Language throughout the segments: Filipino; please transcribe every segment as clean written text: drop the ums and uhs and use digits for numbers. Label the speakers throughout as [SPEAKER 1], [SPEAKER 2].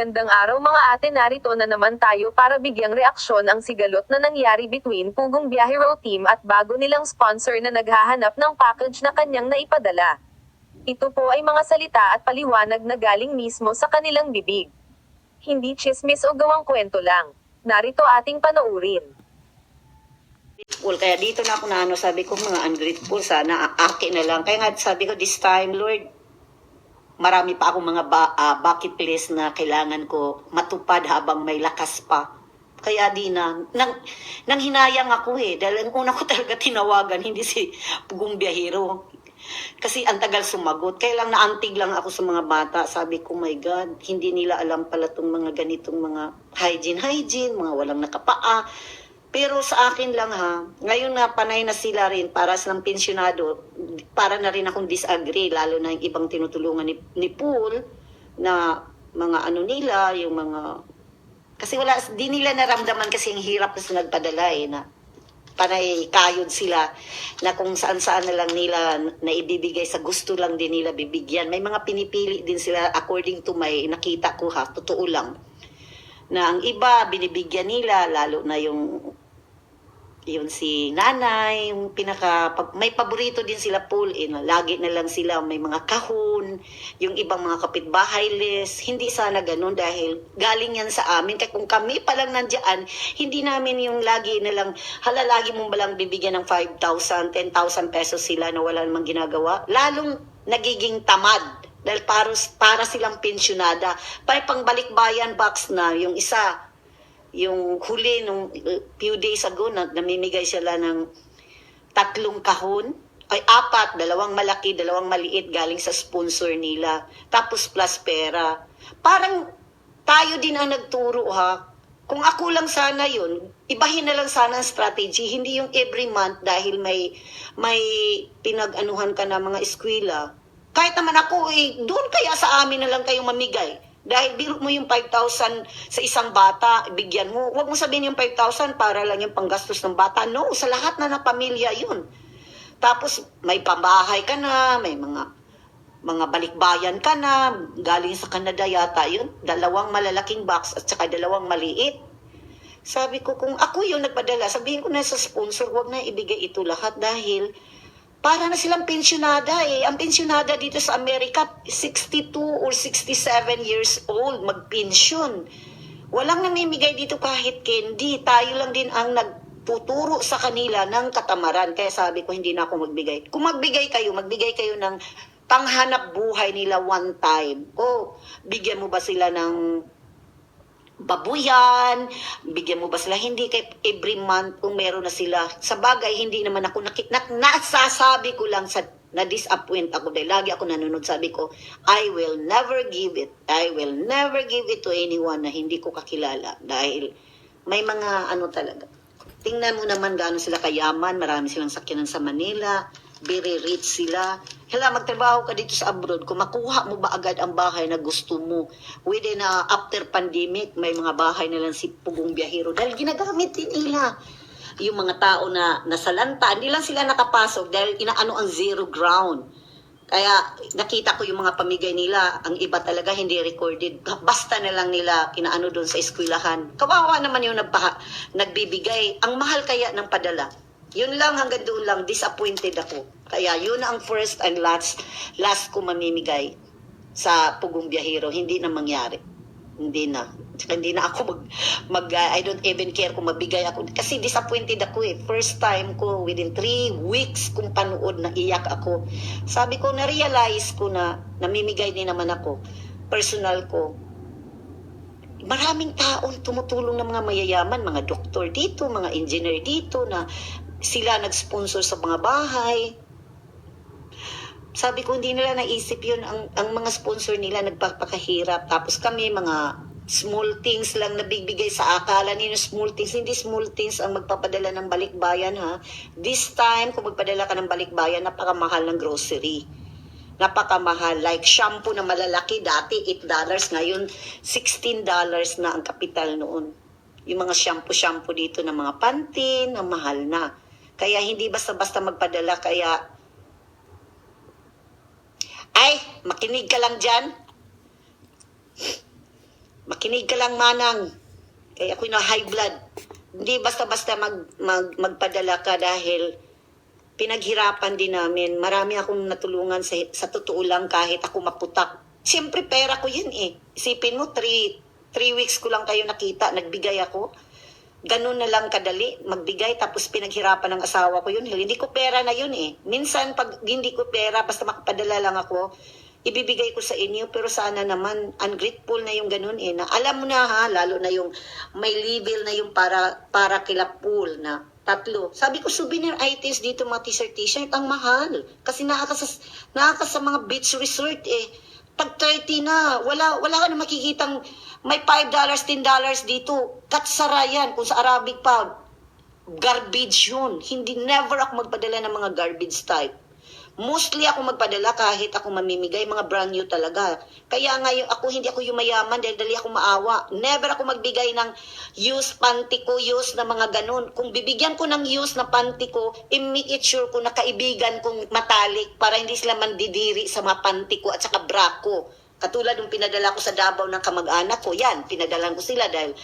[SPEAKER 1] Magandang araw mga ate, narito na naman tayo para bigyang reaksyon ang sigalot na nangyari between Pugong Biyahero Team at bago nilang sponsor na naghahanap ng package na kanyang naipadala. Ito po ay mga salita at paliwanag na galing mismo sa kanilang bibig. Hindi chismis o gawang kwento lang. Narito ating panoorin.
[SPEAKER 2] Kaya dito na ako na sabi ko mga ungrateful, sana akin na lang. Kaya nga sabi ko this time, Lord, marami pa akong mga bucket list na kailangan ko matupad habang may lakas pa. Kaya di na, nang hinayang ako dahil ang una ko talaga tinawagan, hindi si Pugong Biyahero. Kasi ang tagal sumagot. Kaya lang naantig lang ako sa mga bata. Sabi ko, my God, hindi nila alam pala itong mga ganitong mga hygiene, mga walang nakapaa. Pero sa akin lang ngayon na panay na sila rin para silang pensyonado, para na rin akong disagree, lalo na yung ibang tinutulungan ni Paul, na mga nila, yung mga, kasi di nila naramdaman kasi ang hirap na nagpadala na panay kayod sila, na kung saan-saan na lang nila na ibibigay, sa gusto lang din nila bibigyan. May mga pinipili din sila according to my nakita ko totoo lang, na ang iba binibigyan nila, lalo na yung si nanay, yung may paborito din sila Paul, lagi na lang sila may mga kahon, yung ibang mga kapitbahay list, hindi sana ganun dahil galing yan sa amin. Kaya kung kami palang nandiyan, hindi namin yung lagi na lang, lagi mong balang bibigyan ng 5,000, 10,000 pesos sila na wala namang ginagawa, lalong nagiging tamad dahil para silang pensyonada. Pangbalik-bayan box na yung isa, yung huli nung few days ago na namimigay sila ng 3 kahon, ay 4, 2 malaki, 2 maliit galing sa sponsor nila. Tapos plus pera. Parang tayo din ang nagturo Kung ako lang sana yun, ibahin na lang sana ang strategy, hindi yung every month dahil may pinag-anuhan ka na mga eskwela. Kahit naman ako doon kaya sa amin na lang kayong mamigay. Dahil biro mo yung 5,000 sa isang bata, bigyan mo. Huwag mo sabihin yung 5,000 para lang yung panggastos ng bata. No, sa lahat na ng pamilya yun. Tapos may pambahay ka na, may mga balikbayan ka na, galing sa Canada yata yun. 2 malalaking box at saka 2 maliit. Sabi ko, kung ako yung nagpadala, sabihin ko na sa sponsor, huwag na ibigay ito lahat dahil para na silang pensyonada Ang pensyonada dito sa Amerika, 62 or 67 years old, magpensyon. Walang namimigay dito kahit candy. Tayo lang din ang nagtuturo sa kanila ng katamaran. Kaya sabi ko, hindi na ako magbigay. Kung magbigay kayo ng panghanap buhay nila one time. Bigyan mo ba sila ng babuyan, bigyan mo ba sila, hindi kay every month kung meron na sila. Sa bagay, hindi naman ako nasasabi ko lang na-disappoint ako dahil lagi ako nanonood, sabi ko, I will never give it to anyone na hindi ko kakilala dahil may mga talaga. Tingnan mo naman gaano sila kayaman, marami silang sakyanan sa Manila, very rich sila. Magtrabaho ka dito sa abroad, kung makuha mo ba agad ang bahay na gusto mo, within after pandemic, may mga bahay na lang si Pugong Biyahero dahil ginagamit din nila. Yung mga tao na nasalanta, hindi lang sila nakapasok dahil inaano ang zero ground. Kaya nakita ko yung mga pamigay nila, ang iba talaga hindi recorded. Basta na lang nila inaano doon sa eskwelahan. Kawawa naman yung nagbibigay. Ang mahal kaya ng padala. Yun lang, hanggang doon lang, disappointed ako. Kaya yun ang first and last ko mamimigay sa Pugong Biyahero. Hindi na mangyari. Hindi na ako I don't even care kung mabigay ako. Kasi disappointed ako First time ko, within 3 weeks kung panood, na iyak ako. Sabi ko, na-realize ko na namimigay din naman ako. Personal ko. Maraming taong tumutulong ng mga mayayaman, mga doktor dito, mga engineer dito, na sila nag-sponsor sa mga bahay. Sabi ko, hindi nila naisip yun. Ang mga sponsor nila nagpapakahirap. Tapos kami, mga small things lang nabibigay sa akala ninyo small things. Hindi small things ang magpapadala ng balikbayan This time, kung magpadala ka ng balikbayan, napakamahal ng grocery. Napakamahal. Like shampoo na malalaki, dati $8. Ngayon, $16 na ang kapital noon. Yung mga shampoo dito ng mga Pantene, ang mahal na. Kaya hindi basta-basta magpadala. Kaya, makinig ka lang dyan. Makinig ka lang, manang. Kaya ako'y na high blood. Hindi basta-basta magpadala ka dahil pinaghirapan din namin. Marami akong natulungan sa totoo lang kahit ako maputak. Siyempre, pera ko yan eh. Isipin mo, 3 weeks ko lang kayo nakita, nagbigay ako. Ganun na lang kadali, magbigay tapos pinaghirapan ng asawa ko yun. Hindi ko pera na yun eh. Minsan pag hindi ko pera, basta makapadala lang ako, ibibigay ko sa inyo. Pero sana naman, ungrateful na yung ganun eh. Na, alam mo na ha, lalo na yung may label na yung para kila pool na 3. Sabi ko, souvenir items dito, mga t-shirt, ang mahal. Kasi nakaka sa mga beach resort eh. Tag 30 na, wala ka na makikitang may $5, $10 dito. Katsara yan, kung sa Arabic pa, garbage yun. Never ako magpadala ng mga garbage type. Mostly ako magpadala kahit ako mamimigay, mga brand new talaga. Kaya ngayon hindi ako yumayaman dahil dali ako maawa. Never ako magbigay ng used panty ko, used na mga ganun. Kung bibigyan ko ng used na panty ko, i-make it sure ko na kaibigan kong matalik para hindi sila mandidiri sa mga panty ko at saka bra ko. Katulad ng pinadala ko sa Davao ng kamag-anak ko, yan, pinadalan ko sila dahil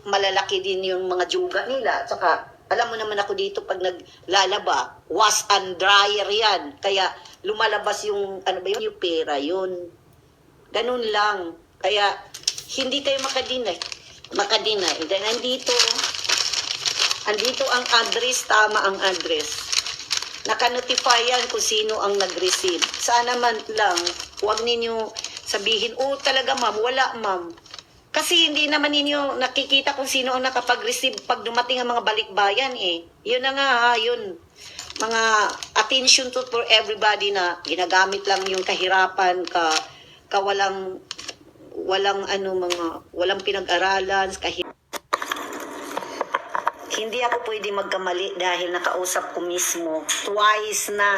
[SPEAKER 2] malalaki din yung mga juga nila. At saka, alam mo naman ako dito pag naglalaba, wash and dryer yan. Kaya lumalabas yung, yung pera yun. Ganun lang. Kaya hindi kayo makadinay. Then andito ang address, tama ang address. Naka-notify yan kung sino ang nag-receive. Sana man lang, huwag ninyo sabihin, talaga ma'am, wala ma'am. Kasi hindi naman ninyo nakikita kung sino ang nakapag-receive pag dumating ang mga balikbayan eh. Yun na nga ha, yun. Mga attention to for everybody na ginagamit lang yung kahirapan, walang pinag-aralan, hindi ako pwede magkamali dahil nakausap ko mismo. Twice na.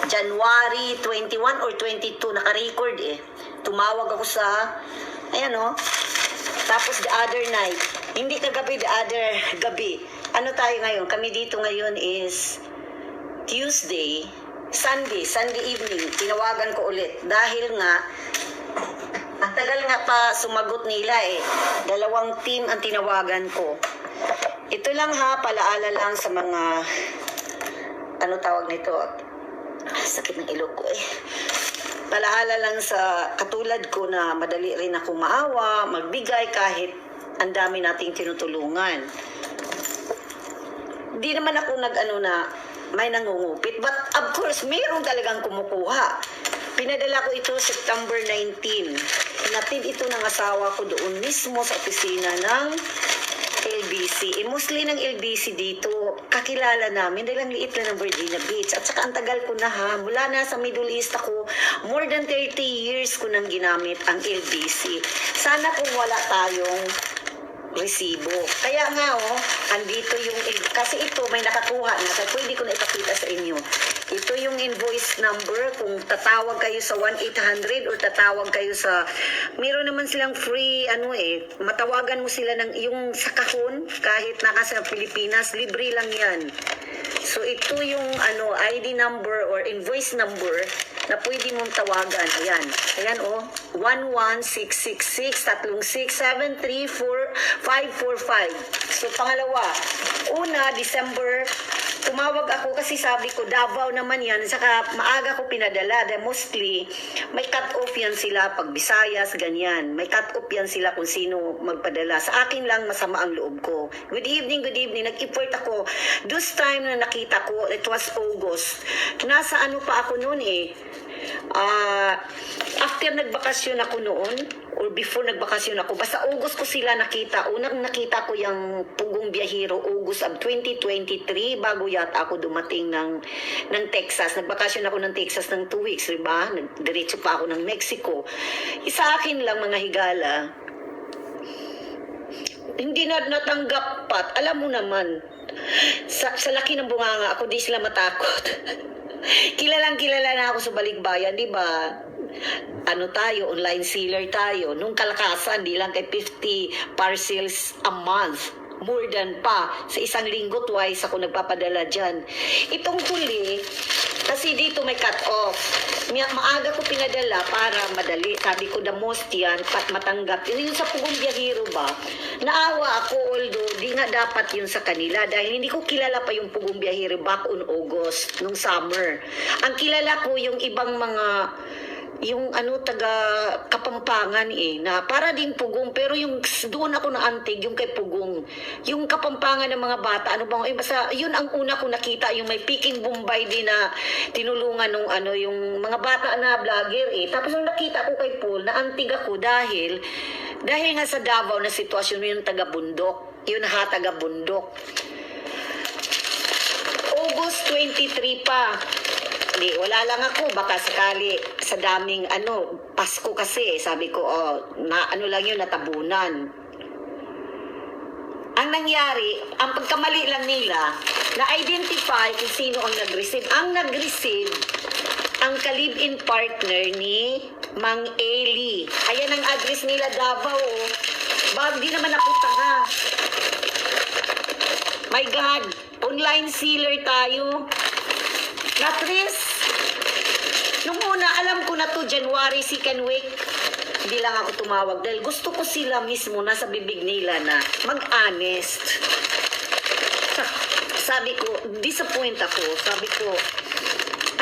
[SPEAKER 2] January 21 or 22, naka-record eh. Tumawag ako sa, tapos the other night, hindi kagabi, the other gabi. Ano tayo ngayon? Kami dito ngayon is Sunday evening. Tinawagan ko ulit. Dahil nga, ang tagal nga pa sumagot nila eh. 2 team ang tinawagan ko. Ito lang ha, palaala lang sa mga, tawag nito? Sakit ng ilog ko eh. Palaala lang sa katulad ko na madali rin ako maawa, magbigay kahit ang dami nating tinutulungan. Di naman ako may nangungupit. But of course, mayroon talagang kumukuha. Pinadala ko ito September 19. Hinatid ito ng asawa ko doon mismo sa opisina ng LBC. Mostly ng LBC dito, kakilala namin dahil ang liit lang ng Virginia Beach. At saka ang tagal ko na ha, mula na sa Middle East ako, more than 30 years ko nang ginamit ang LBC. Sana kung wala tayong resibo. Kaya nga andito yung, kasi ito may nakakuha na, kaya pwede ko na ipakita sa inyo. Ito yung invoice number, kung tatawag kayo sa 1-800 or tatawag kayo sa, meron naman silang free, matawagan mo sila ng, yung sa kahon, kahit nasa Pilipinas, libre lang yan. So ito yung ID number or invoice number na pwede mong tawagan. Ayan 1166636734545. So pangalawa, December, tumawag ako kasi sabi ko Davao naman yan, saka maaga ko pinadala dahil mostly may cut-off yan sila pag Visayas, ganyan. May cut-off yan sila kung sino magpadala. Sa akin lang masama ang loob ko. Good evening. Nag-effort ako. This time na nakita ko, it was August. Nasa pa ako noon eh. After nagbakasyon ako noon, or before nagbakasyon ako, basta August ko sila nakita. Unang nakita ko yung Pugong Biyahero, August of 2023, bago yata ako dumating ng Texas. Nagbakasyon ako ng Texas ng 2 weeks, diba? Diretso pa ako ng Mexico. Sa akin lang, mga higala, hindi na natanggap pat. Alam mo naman, sa laki ng bunganga ako, di sila matakot. Kilalang na ako sa balikbayan, di ba? Tayo, online sealer tayo. Nung kalakasan, di lang kay 50 parcels a month. More than pa. Sa isang linggo, twice ako nagpapadala dyan. Itong huli, Kasi dito may cut-off. Maaga ko pinadala para madali. Sabi ko, the most yan, pat matanggap. Yung sa Pugong Biyahero ba, naawa ako, although di nga dapat yun sa kanila. Dahil hindi ko kilala pa yung Pugong Biyahero back on August, nung summer. Ang kilala ko yung ibang mga yung taga Kapampangan na para ding Pugong, pero yung doon ako naantig yung kay Pugong, yung Kapampangan ng mga bata, basta yun ang una ko nakita, yung may Peking Bombay din na tinulungan nung yung mga bata na vlogger tapos nung nakita ko kay Paul, naantig ako dahil nga sa Davao na sitwasyon yung taga bundok, yun taga bundok. August 23 pa. Wala lang ako, baka sakali sa daming Pasko kasi, sabi ko, lang yun, natabunan. Ang nangyari, ang pagkamali lang nila, na-identify kung sino ang nag-receive. Ang nag-receive, ang ka-live-in partner ni Mang Eli. Ayan ang address nila, Davao. Di naman ako tanga. My God, online sealer tayo. Na-Tris, nung una, alam ko na to January 2nd week, hindi lang ako tumawag dahil gusto ko sila mismo nasa bibig nila na mag-honest. Sabi ko, disappoint ako. Sabi ko,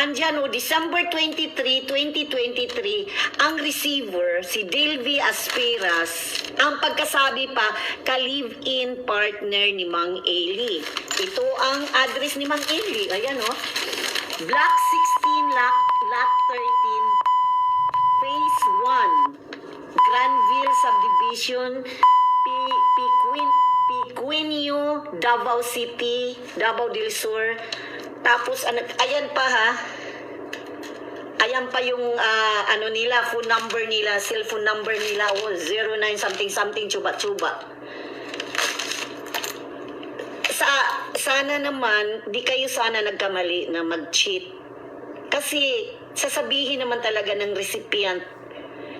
[SPEAKER 2] andyan December 23, 2023, ang receiver, si Delvi Aspiras, ang pagkasabi pa, ka-live-in partner ni Mang Eli. Ito ang address ni Mang Eli. Ayan Block 16, Lot 13, Phase 1, Granville Subdivision, Piquinio, Davao City, Davao del Sur. Tapos, ayan pa ayan pa yung nila, phone number nila, cellphone number nila, 09 something, chuba-chuba. Sana naman, di kayo sana nagkamali na mag-cheat. Kasi sasabihin naman talaga ng recipient,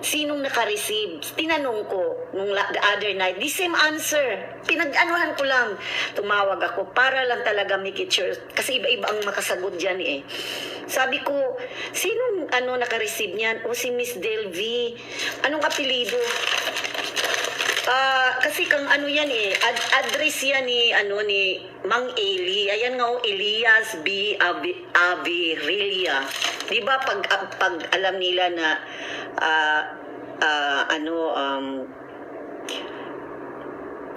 [SPEAKER 2] sinong naka-receive. Tinanong ko nung the other night, the same answer. Pinag-anuhan ko lang. Tumawag ako para lang talaga make it sure. Kasi iba-iba ang makasagot dyan Sabi ko, sinong naka-receive niyan? O si Miss Delvi. Anong apelido? Kasi kang yan address yan ni Mang Eli. Ayan nga Elias B. Avirelia. Di ba pag alam nila na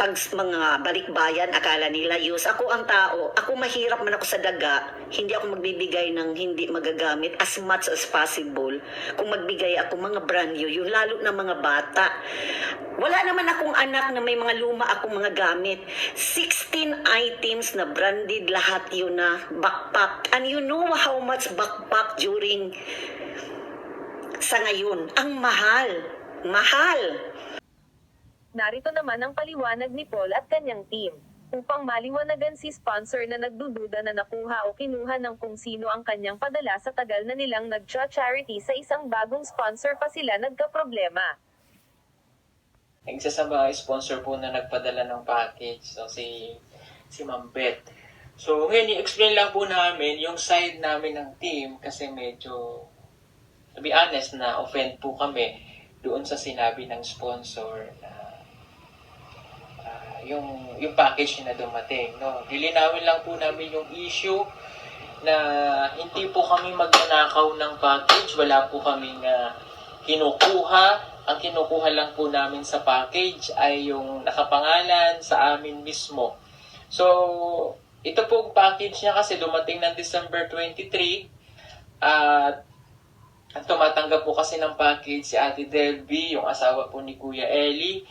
[SPEAKER 2] pag mga balikbayan, akala nila use. Ako ang tao, ako mahirap man ako sa daga, hindi ako magbibigay ng hindi magagamit as much as possible. Kung magbigay ako mga brand new, yung lalo na mga bata. Wala naman akong anak na may mga luma akong mga gamit. 16 items na branded lahat yun na backpack. And you know how much backpack during sa ngayon? Ang mahal. Mahal.
[SPEAKER 1] Narito naman ang paliwanag ni Paul at kanyang team. Upang maliwanagan si sponsor na nagdududa na nakuha o kinuha ng kung sino ang kanyang padala sa tagal na nilang nag-charity sa isang bagong sponsor pa sila nagka-problema.
[SPEAKER 3] Isa sa mga sponsor po na nagpadala ng package, so si Ma'am Beth. So ngayon, i-explain lang po namin yung side namin ng team kasi medyo, to be honest, na offend po kami doon sa sinabi ng sponsor na yung package na dumating. No? Lilinawin lang po namin yung issue na hindi po kami magnanakaw ng package, wala po kaming kinukuha. Ang kinukuha lang po namin sa package ay yung nakapangalan sa amin mismo. So, ito pong package niya kasi dumating ng December 23 at tumatanggap po kasi ng package si Ate Delby, yung asawa po ni Kuya Eli.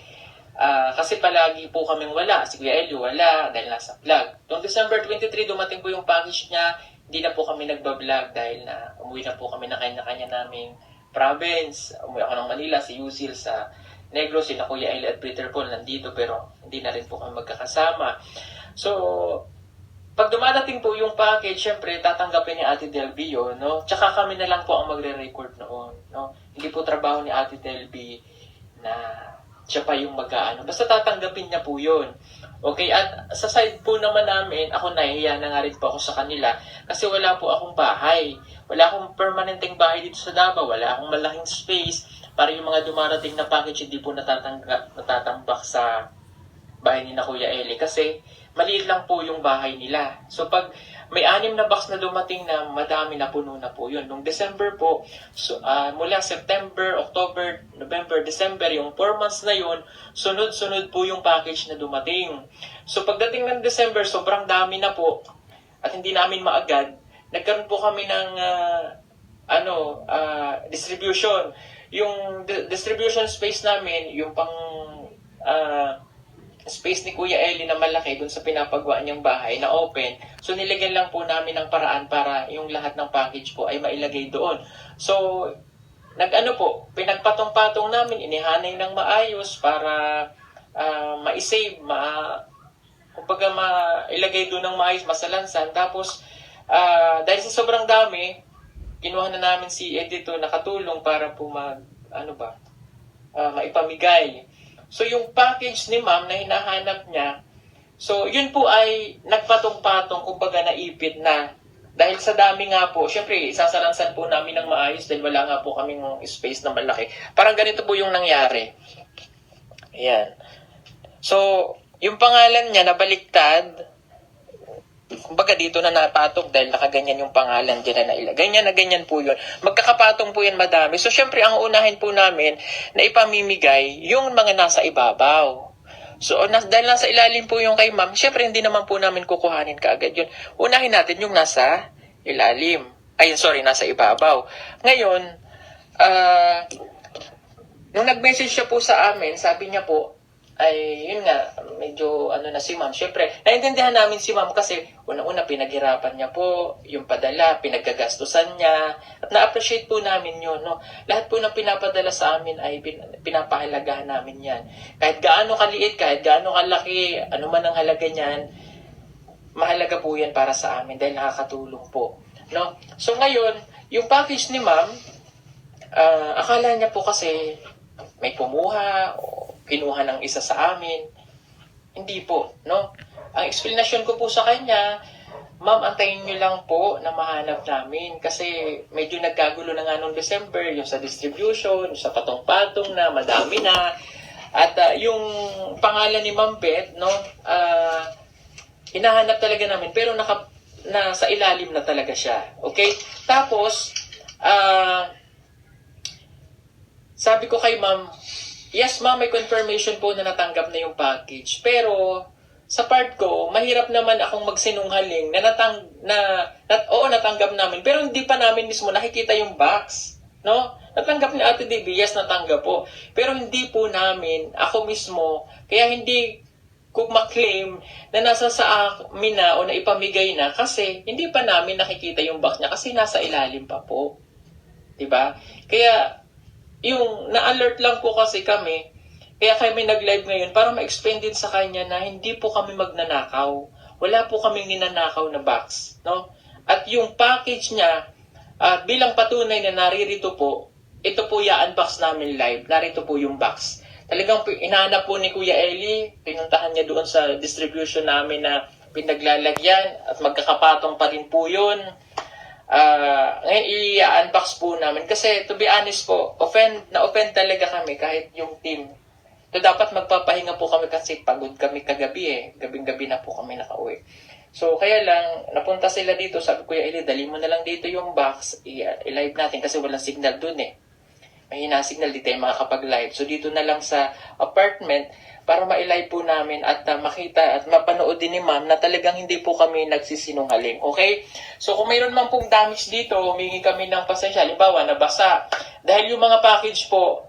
[SPEAKER 3] Kasi palagi po kaming wala. Si Kuya Eli wala dahil nasa vlog. Noong December 23, dumating po yung package niya. Hindi na po kami nagbablog dahil na umuwi na po kami na kanya-kanya naming province. Umuwi ako ng Manila, si Yusil sa Negros, sila Kuya Eli at Peter Paul nandito pero hindi na rin po kami magkakasama. So, pag dumadating po yung package, syempre tatanggapin ni Ate Delby yun, no? Tsaka kami na lang po ang magre-record noon, no? Hindi po trabaho ni Ate Delby na siya pa yung basta tatanggapin niya po yun. Okay, at sa side po naman namin, ako nahihiya na nga rin po ako sa kanila kasi wala po akong bahay. Wala akong permanenteng bahay dito sa Davao, wala akong malaking space para yung mga dumarating na package hindi po natatambak sa bahay ni na Kuya Eli kasi maliit lang po yung bahay nila. So pag may 6 na box na dumating na madami na puno na po yun. Nung December po, mula September, October, November, December, yung 4 months na yun, sunod-sunod po yung package na dumating. So pagdating ng December, sobrang dami na po at hindi namin maagad. Nagkaroon po kami ng distribution. Yung distribution space namin, yung pang space ni Kuya Eli na malaki dun sa pinapagawa niyang bahay na open. So nilagyan lang po namin ng paraan para yung lahat ng package po ay mailagay doon. So pinagpatong-patong namin, inihanay ng maayos para ma-save, kumbaga mailagay doon ng maayos, masalansan. Tapos dahil sa sobrang dami, kinuha na namin si editor na katulong para po maipamigay. So, yung package ni ma'am na hinahanap niya, so, yun po ay nagpatong-patong, kumbaga naipit na. Dahil sa dami nga po, syempre, isasalansan po namin ng maayos dahil wala nga po kaming space na malaki. Parang ganito po yung nangyari. Ayan. So, yung pangalan niya nabaliktad, kumbaga dito na napatok dahil nakaganyan yung pangalan dyan na nailagay. Ganyan po yun. Magkakapatong po yan madami. So, syempre, ang unahin po namin na ipamimigay yung mga nasa ibabaw. So, dahil nasa ilalim po yung kay ma'am, syempre, hindi naman po namin kukuhanin kaagad yun. Unahin natin yung nasa ilalim. Nasa ibabaw. Ngayon, nung nag-message siya po sa amin, sabi niya po, ay, yun nga, medyo na si ma'am. Siyempre, naiintindihan namin si ma'am kasi una-una pinaghirapan niya po, yung padala, pinagkagastusan niya, at na-appreciate po namin yun. No? Lahat po ng pinapadala sa amin ay pinapahalagahan namin yan. Kahit gaano kaliit, kahit gaano kalaki, ano man ang halaga niyan, mahalaga po yan para sa amin dahil nakakatulong po. No? So ngayon, yung package ni ma'am, akala niya po kasi may kumuha o kinuha ng isa sa amin. Hindi po, no? Ang explanation ko po sa kanya, ma'am, antayin nyo lang po na mahanap namin kasi medyo nagkagulo na nga noong December, yung sa distribution, yung sa patong-patong na, madami na. At yung pangalan ni Ma'am Beth, no, hinahanap talaga namin, pero nasa ilalim na talaga siya. Okay? Tapos, sabi ko kay ma'am, yes, ma'am, may confirmation po na natanggap na yung package. Pero, sa part ko, mahirap naman akong magsinungaling na natanggap namin. Pero hindi pa namin mismo nakikita yung box. No? Natanggap ni Ate DB, yes, natanggap po. Pero hindi po namin, ako mismo, kaya hindi ko maklaim na nasa sa amin na o na ipamigay na kasi hindi pa namin nakikita yung box niya kasi nasa ilalim pa po. Diba? Kaya, yung na-alert lang po kasi kami, kaya kami nag-live ngayon para ma-explain din sa kanya na hindi po kami magnanakaw. Wala po kaming ninanakaw na box. No? At yung package niya, bilang patunay na naririto po, ito po i-unbox namin live. Narito po yung box. Talagang inahanap po ni Kuya Eli, pinuntahan niya doon sa distribution namin na pinaglalagyan at magkakapatong pa rin po yun. Ngayon, i-unbox po namin. Kasi, to be honest po, na-offend talaga kami kahit yung team. So, dapat magpapahinga po kami kasi pagod kami kagabi Gabing-gabi na po kami nakauwi. So, kaya lang, napunta sila dito. Sabi ko, Eli, dali mo na lang dito yung box. I-live natin kasi walang signal dun Mahina signal, di tayo makakapag-live. So, dito na lang sa apartment para ma-live po namin at makita at mapanood din ni ma'am na talagang hindi po kami nagsisinungaling. Okay? So, kung mayroon man pong damage dito, humingi kami ng pasensya. Halimbawa, nabasa. Dahil yung mga package po,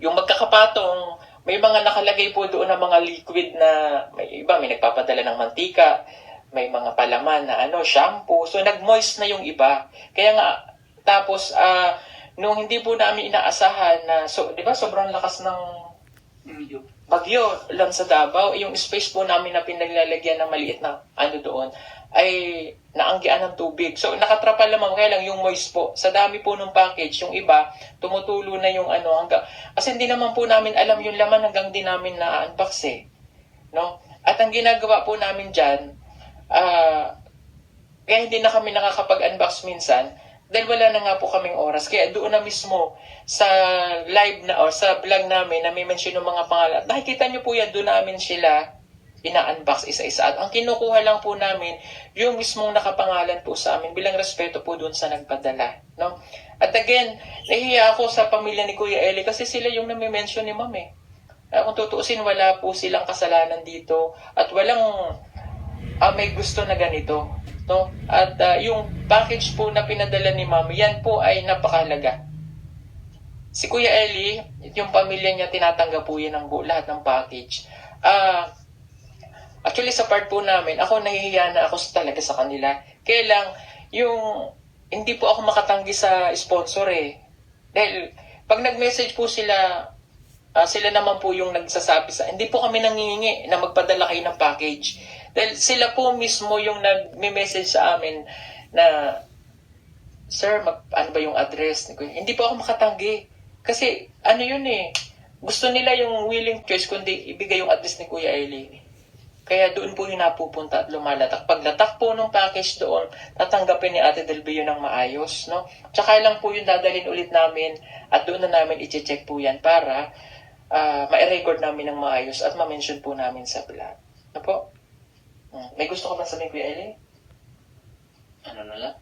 [SPEAKER 3] yung magkakapatong, may mga nakalagay po doon na mga liquid na, may iba, may nagpapadala ng mantika, may mga palaman na shampoo. So, nag-moist na yung iba. Kaya nga, tapos, nung hindi po namin inaasahan na, di ba, sobrang lakas ng bagyo lang sa Davao, yung space po namin na pinaglalagyan ng maliit na doon, ay naanggian ng tubig. So, nakatrapa lamang, kaya lang yung moist po. Sa dami po ng package, yung iba, tumutulo na yung hanggang, kasi hindi naman po namin alam yung laman hanggang di namin na-unbox No? At ang ginagawa po namin dyan, kaya hindi na kami nakakapag-unbox minsan, dahil wala na nga po kaming oras. Kaya doon na mismo sa live na o sa vlog namin na may mention ng mga pangalan. Nakikita nyo po yan, doon namin sila ina-unbox isa-isa. At ang kinukuha lang po namin, yung mismong nakapangalan po sa amin bilang respeto po doon sa nagpadala. No? At again, nahihiya ako sa pamilya ni Kuya Eli kasi sila yung nami-mention ni Ma'am eh. Kung tutuusin, wala po silang kasalanan dito at walang may gusto na ganito. No? At yung package po na pinadala ni Ma'am, yan po ay napakahalaga. Si Kuya Eli, yung pamilya niya, tinatanggap po yan ng lahat ng package. Actually, sa part po namin, ako nahihiya na ako talaga sa kanila. Kaya lang, yung hindi po ako makatanggi sa sponsor eh. Dahil, pag nag-message po sila, sila naman po yung nagsasabi hindi po kami nangingi na magpadala kayo ng package. Dahil sila po mismo yung nag-message sa amin na, Sir, ano ba yung address? Hindi po ako makatanggi. Kasi, ano yun eh, gusto nila yung willing choice kundi ibigay yung address ni Kuya Eli. Kaya doon po yung napupunta at lumalatak. Paglatak po ng package doon, tatanggapin ni Ate Delvio ng maayos. No? Tsaka lang po yung dadalhin ulit namin at doon na namin i-check po yan para ma-record namin ng maayos at ma-mention po namin sa vlog. Ano po? May gusto ka ba sabihin, Kuya Eli?
[SPEAKER 4] Ano na lang?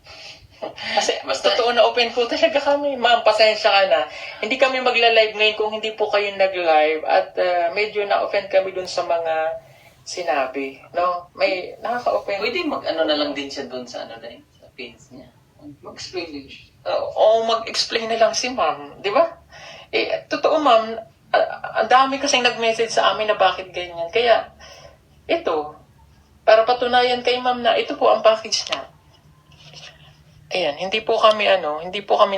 [SPEAKER 3] Kasi totoo na open po talaga kami. Ma'am, pasensya ka na. Hindi kami magla-live ngayon kung hindi po kayo nag-live at medyo na-offend kami dun sa mga sinabi. No? May nakaka-open.
[SPEAKER 4] Pwede mag-ano na lang din siya doon sa sa pins niya. Mag-explain din siya.
[SPEAKER 3] Mag-explain na lang si ma'am. Di ba? Totoo ma'am, ang dami kasing nag-message sa amin na bakit ganyan. Kaya, ito, para patunayan kay ma'am na ito po ang package niya. Ayan, hindi po kami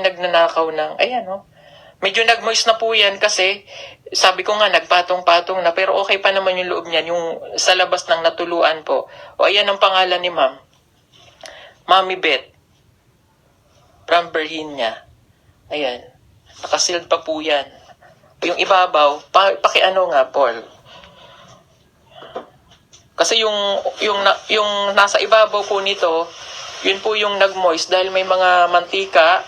[SPEAKER 3] nagnanakaw ng, medyo nag-moist na po yan kasi, sabi ko nga, nagpatong-patong na, pero okay pa naman yung loob niyan, yung sa labas ng natuluan po. Ayan ang pangalan ni ma'am. Mami Beth. From Berhinia. Ayan. Nakasealed pa po yan. Yung ibabaw, pakiano nga, Paul. Kasi yung nasa ibabaw po nito, yun po yung nag-moist dahil may mga mantika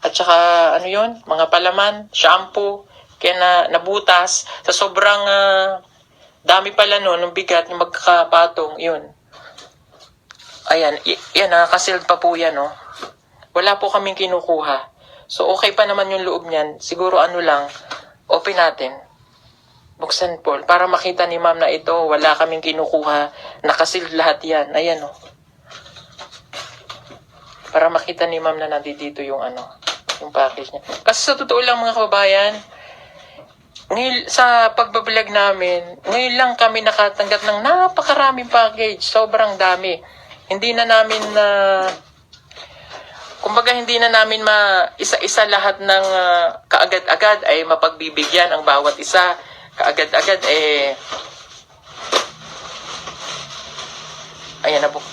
[SPEAKER 3] at saka mga palaman, shampoo, kaya nabutas sa sobrang dami pala nung bigat yung magkakapatong, yun. Ayan, yan nakasild pa po yan, no. Wala po kaming kinukuha. So okay pa naman yung loob niyan. Siguro open natin. Buksan po para makita ni ma'am na ito, wala kaming kinukuha, nakasild lahat yan. Ayan, no. Para makita ni ma'am na nandito yung yung package niya. Kasi sa totoo lang mga kababayan, ngayon, sa pagbablog namin, ngayon lang kami nakatanggap ng napakaraming package. Sobrang dami. Hindi na namin hindi na namin isa-isa lahat ng kaagad-agad ay mapagbibigyan ang bawat isa. Kaagad-agad ayan na po.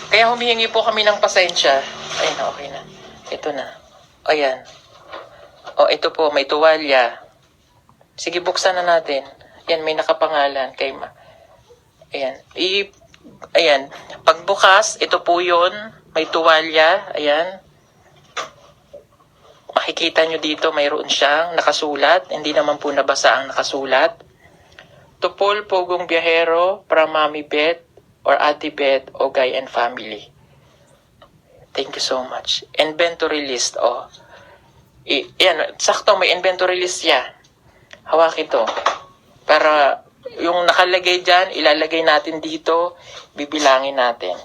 [SPEAKER 3] Kaya humihingi po kami ng pasensya. Ayun na, okay na. Ito na. Ayan. Ito po, may tuwalya. Sige, buksan na natin. Yan, may nakapangalan kay Ma. Ayan. Ayan. Pagbukas, ito po yun. May tuwalya. Ayan. Makikita nyo dito, mayroon siyang nakasulat. Hindi naman po nabasa ang nakasulat. To Paul Pugong Biyahero, from Mami Beth, or Ate Beth, Ogay, and family. Thank you so much. Inventory list, yan, sakto may inventory list siya. Hawak ito. Para yung nakalagay dyan, ilalagay natin dito, bibilangin natin.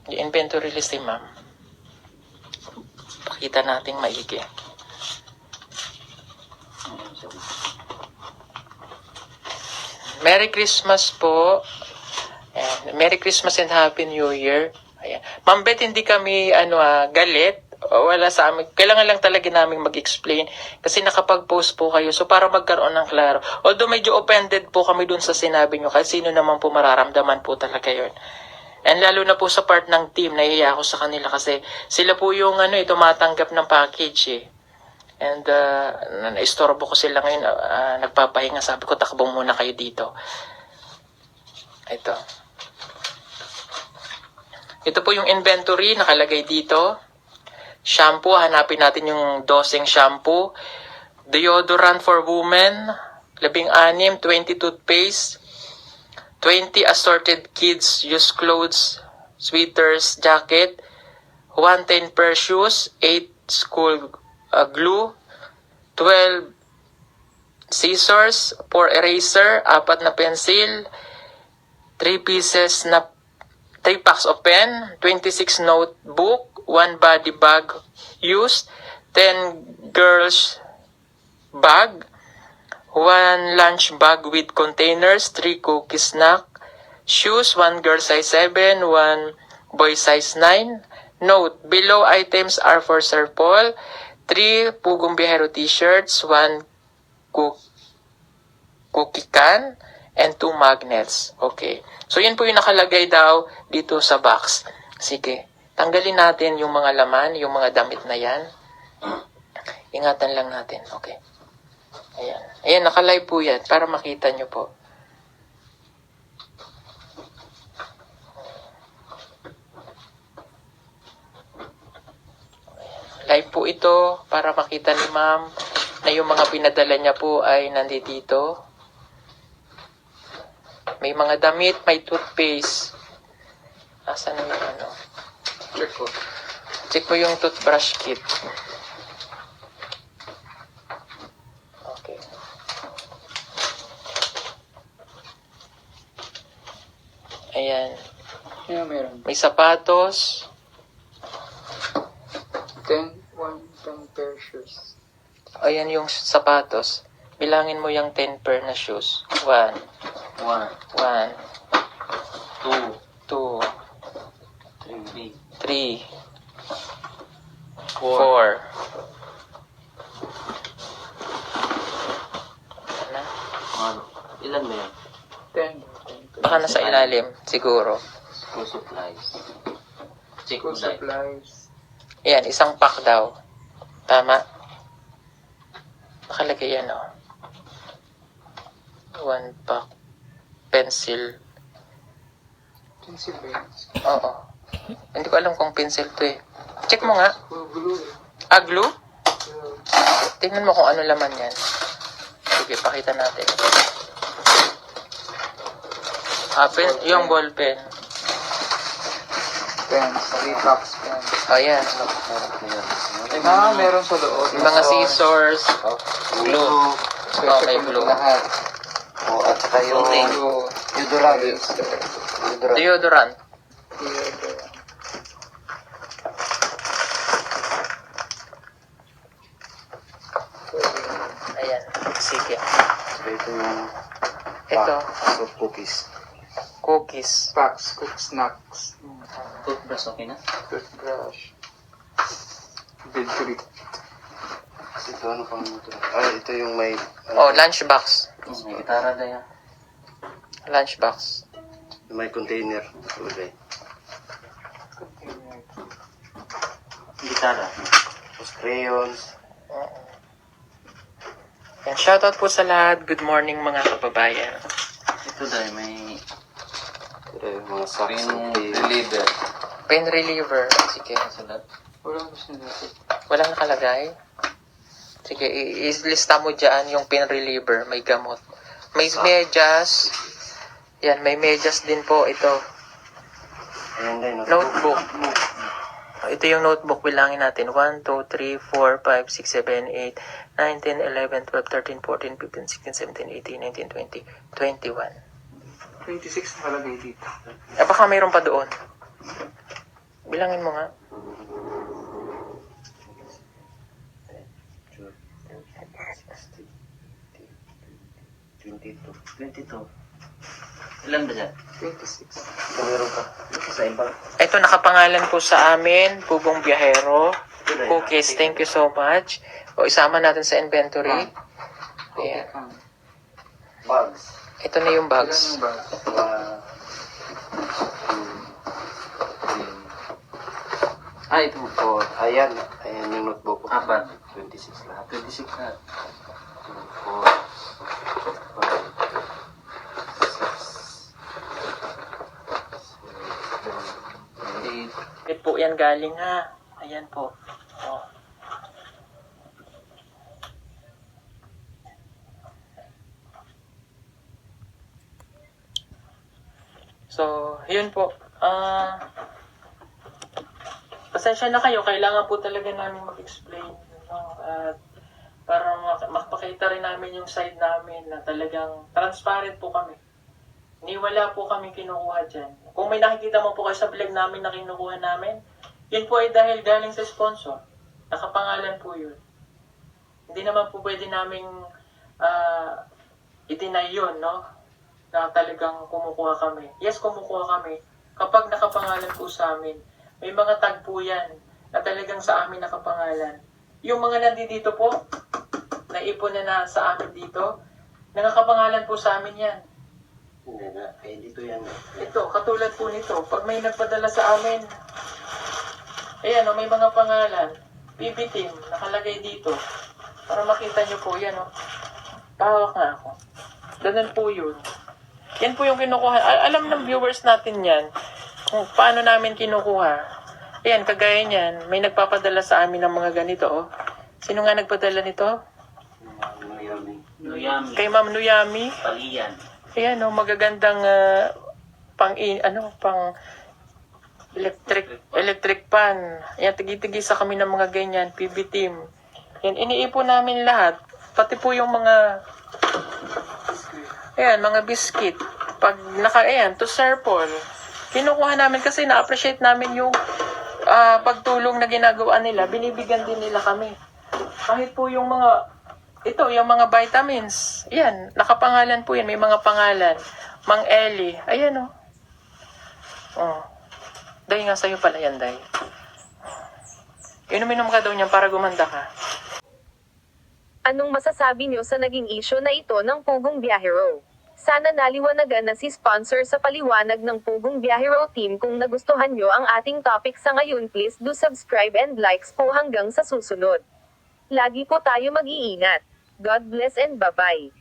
[SPEAKER 3] Yung inventory list ma'am. Pakita natin maigi. Merry Christmas po. Ayan. Merry Christmas and Happy New Year. Ayan. Ma'am Beth, hindi kami galit. Wala sa amin. Kailangan lang talaga namin mag-explain kasi nakapag-post po kayo. So para magkaroon ng klaro. Although medyo offended po kami dun sa sinabi nyo kasi sino naman po mararamdaman po talaga yun. And lalo na po sa part ng team, nahihiya ako sa kanila kasi sila po yung tumatanggap ng package eh. And naistorbo ko sila ngayon, nagpapahinga. Sabi ko, takbo muna kayo dito. Ito. Ito po yung inventory, nakalagay dito. Shampoo, hanapin natin yung dosing shampoo. Deodorant for women, 16, 20 toothpaste, 20 assorted kids use clothes, sweaters, jacket, 110 pair shoes, 8 school glue, 12 scissors, 4 eraser, 4 na pencil, 3 packs of pen, 26 notebook, 1 body bag used, 10 girls bag, 1 lunch bag with containers, 3 cookie snack, shoes, 1 girl size 7, 1 boy size 9. Note, below items are for Sir Paul, 3 Pugong Biyahero t-shirts, 1 cookie can, and 2 magnets. Okay. So, yan po yung nakalagay daw dito sa box. Sige. Tanggalin natin yung mga laman, yung mga damit na yan. Ingatan lang natin. Okay. Ayan. Ayan, nakalive po yan para makita nyo po. Live po ito para makita ni ma'am na yung mga pinadala niya po ay nandito. May mga damit, may toothpaste. Asan na yung ano?
[SPEAKER 4] Check ko.
[SPEAKER 3] Check mo yung toothbrush kit. Okay. Ayan.
[SPEAKER 4] Yeah, meron.
[SPEAKER 3] May sapatos.
[SPEAKER 4] 10 pair shoes.
[SPEAKER 3] Ayan yung sapatos. Bilangin mo yung 10 pair na shoes. 1,
[SPEAKER 4] 1,
[SPEAKER 3] 1,
[SPEAKER 4] 2,
[SPEAKER 3] 2,
[SPEAKER 4] 3,
[SPEAKER 3] 3, 4. Ano?
[SPEAKER 4] 1. Ilan ba yan? 10.
[SPEAKER 3] Baka nasa ilalim, siguro.
[SPEAKER 4] School supplies. Check
[SPEAKER 5] School supplies.
[SPEAKER 3] Ayan, isang pack daw. Tama? Nakalagay yan, oh. 1 pack. Pencil.
[SPEAKER 5] Pencil bags.
[SPEAKER 3] Oo. Hindi ko alam kung pencil to eh. Check mo nga.
[SPEAKER 5] Glue.
[SPEAKER 3] Glue? Tingnan mo kung ano laman yan. Sige, pakita natin. Yung ball pen.
[SPEAKER 5] Pens. 3 packs pens.
[SPEAKER 3] Ayan.
[SPEAKER 5] Meron sa loob.
[SPEAKER 3] Yung mga scissors. Glue. Oh, may glue.
[SPEAKER 5] Lahat.
[SPEAKER 2] At saka yung
[SPEAKER 5] Glue.
[SPEAKER 2] deodorant.
[SPEAKER 3] Deodorant. Ayan. Sige.
[SPEAKER 2] Ito yung
[SPEAKER 3] Ito.
[SPEAKER 2] of cookies.
[SPEAKER 3] Cookies.
[SPEAKER 5] Packs. Cook snacks.
[SPEAKER 4] Toothbrush, okay na?
[SPEAKER 5] Toothbrush. Bed cream.
[SPEAKER 2] Ito ano pang ito? Ito yung may...
[SPEAKER 3] Oh, lunchbox.
[SPEAKER 4] May gitara na yan.
[SPEAKER 3] Lunchbox.
[SPEAKER 2] May container. Okay.
[SPEAKER 4] Gitara.
[SPEAKER 2] Tapos crayons.
[SPEAKER 3] Yan, shoutout po sa lahat. Good morning mga kababayan.
[SPEAKER 4] Ito dahil may
[SPEAKER 2] Ito yung mga socks.
[SPEAKER 4] pen reliever.
[SPEAKER 3] Pen reliever. Sige.
[SPEAKER 4] Salat.
[SPEAKER 5] Walang gusto nito.
[SPEAKER 3] Walang nakalagay? Sige, ilista mo dyan yung pen reliever. May gamot. May medyas. Yan, may medyas din po ito.
[SPEAKER 2] Ayan din.
[SPEAKER 3] Notebook. Ito yung notebook. Bilangin natin. 1, 2, 3, 4, 5, 6, 7, 8, 9, 10, 11, 12, 13, 14, 15, 16, 17, 18, 19, 20, 21.
[SPEAKER 5] 26 nakalagay dito.
[SPEAKER 3] Baka mayroon pa doon. Bilangin mo nga.
[SPEAKER 4] 22. Ilan ba dyan?
[SPEAKER 5] 26.
[SPEAKER 2] Meron ka.
[SPEAKER 4] Sa iba.
[SPEAKER 3] Ito nakapangalan po sa amin, Pugong Biyahero. Cookies, thank you so much. O isama natin sa inventory. Ayan.
[SPEAKER 2] Bags.
[SPEAKER 3] Ito na yung
[SPEAKER 5] Ilan
[SPEAKER 3] bags.
[SPEAKER 5] yung bag?
[SPEAKER 2] 1, 2, 3,
[SPEAKER 4] Ito.
[SPEAKER 5] Oh, ayan. Ayan yung notebook ko.
[SPEAKER 4] Apat.
[SPEAKER 5] 26 lahat.
[SPEAKER 4] 26 na.
[SPEAKER 5] 4, 5, 6, 7, 8.
[SPEAKER 3] Bakit po yan galing ha? Ayan po. Oh. So, yun po. Pasensya na kayo. Kailangan po talaga namin mag-explain. No? At para makapakita rin namin yung side namin na talagang transparent po kami. Ni wala po kami kinukuha dyan. Kung may nakikita mo po kayo sa vlog namin na kinukuha namin, yun po ay dahil galing sa sponsor. Nakapangalan po yun. Hindi naman po pwede naming i-deny yun, no? Na talagang kumukuha kami. Yes, kumukuha kami. Kapag nakapangalan po sa amin, may mga tag po yan na talagang sa amin nakapangalan. Yung mga nandito po, naipon na sa amin dito, nakapangalan po sa amin yan.
[SPEAKER 2] Hindi na, dito yan.
[SPEAKER 3] Ito, katulad po nito, pag may nagpadala sa amin, ayan o, may mga pangalan, PB Team, nakalagay dito. Para makita nyo po, yan o. Pahawak nga ako. Ganun po yun. Yan po yung kinukuha. Alam ng viewers natin yan, kung paano namin kinukuha. Ayan, kagaya niyan, may nagpapadala sa amin ng mga ganito o. Sino nga nagpadala nito?
[SPEAKER 2] Nuyami.
[SPEAKER 3] Kay Ma'am Nuyami.
[SPEAKER 2] Palian.
[SPEAKER 3] Ayan o, magagandang pang electric pan. Ayan, tigi-tigisa kami ng mga ganyan, PB Team. Yan, iniipon namin lahat. Pati po yung mga, ayan, mga biscuit. Pag ayan, to Serpol. Kinukuha namin kasi na-appreciate namin yung pagtulong na ginagawa nila. Binibigyan din nila kami. Kahit po yung mga, ito, yung mga vitamins. Ayan, nakapangalan po yan. May mga pangalan. Mang Eli. Ayan o. Oh. Day nga sa'yo pala yan, Day. Inom-inom ka daw niyan para gumanda ka.
[SPEAKER 1] Anong masasabi niyo sa naging issue na ito ng Pugong Biyahero? Sana naliwanagan na si sponsor sa paliwanag ng Pugong Biyahero team. Kung nagustuhan niyo ang ating topic sa ngayon, please do subscribe and likes po hanggang sa susunod. Lagi po tayo mag-iingat. God bless and bye-bye.